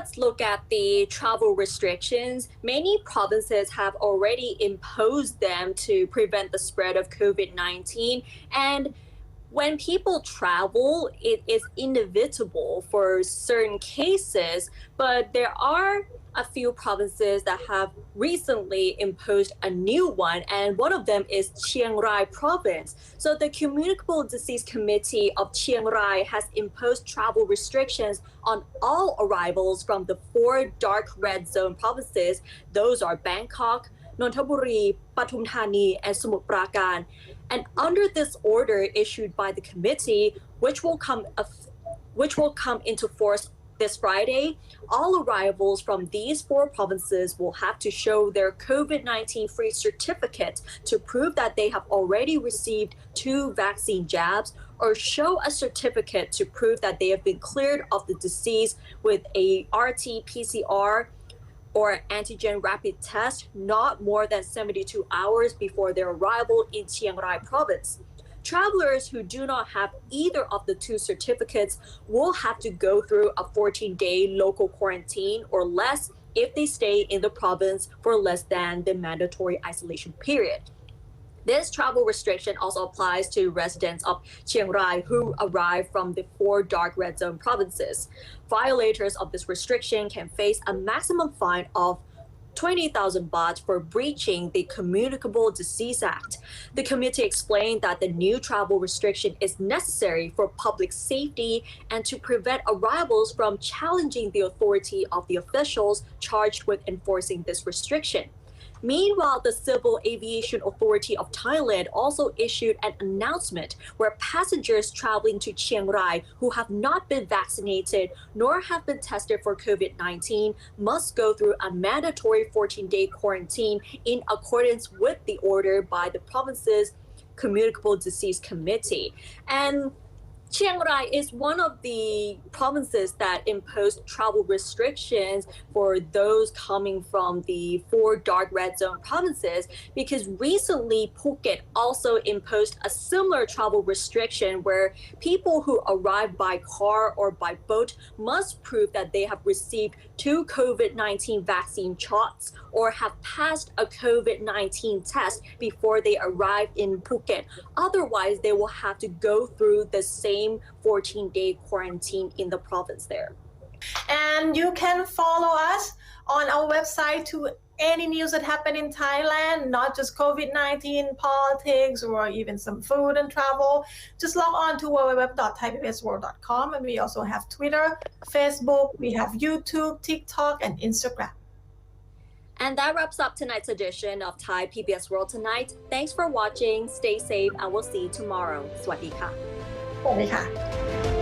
let's look at the travel restrictions. Many provinces have already imposed them to prevent the spread of COVID-19. And when people travel, it is inevitable for certain cases, but there are a few provinces that have recently imposed a new one, and one of them is Chiang Rai province. So the Communicable Disease Committee of Chiang Rai has imposed travel restrictions on all arrivals from the 4 dark red zone provinces. Those are Bangkok, Nonthaburi, Pathum Thani, and Samut Prakan. And under this order issued by the committee, which will come into force this Friday, all arrivals from these 4 provinces will have to show their COVID-19 free certificate to prove that they have already received 2 vaccine jabs, or show a certificate to prove that they have been cleared of the disease with a RT-PCR or antigen rapid test not more than 72 hours before their arrival in Chiang Rai province. Travelers who do not have either of the 2 certificates will have to go through a 14-day local quarantine or less if they stay in the province for less than the mandatory isolation period. This travel restriction also applies to residents of Chiang Rai who arrive from the 4 dark red zone provinces. Violators of this restriction can face a maximum fine of 20,000 baht for breaching the Communicable Disease Act. The committee explained that the new travel restriction is necessary for public safety and to prevent arrivals from challenging the authority of the officials charged with enforcing this restriction. Meanwhile, the Civil Aviation Authority of Thailand also issued an announcement where passengers traveling to Chiang Rai who have not been vaccinated nor have been tested for COVID-19 must go through a mandatory 14-day quarantine in accordance with the order by the province's Communicable Disease Committee. And Chiang Rai is one of the provinces that imposed travel restrictions for those coming from the 4 dark red zone provinces, because recently Phuket also imposed a similar travel restriction where people who arrive by car or by boat must prove that they have received 2 COVID-19 vaccine shots or have passed a COVID-19 test before they arrive in Phuket. Otherwise, they will have to go through the same 14-day quarantine in the province there. And you can follow us on our website to any news that happen in Thailand, not just COVID-19, politics, or even some food and travel. Just log on to www.thaipbsworld.com, and we also have Twitter, Facebook, we have YouTube, TikTok, and Instagram. And that wraps up tonight's edition of Thai PBS World Tonight. Thanks for watching, stay safe, and we'll see you tomorrow. สวัสดีค่ะ สวัสดีค่ะ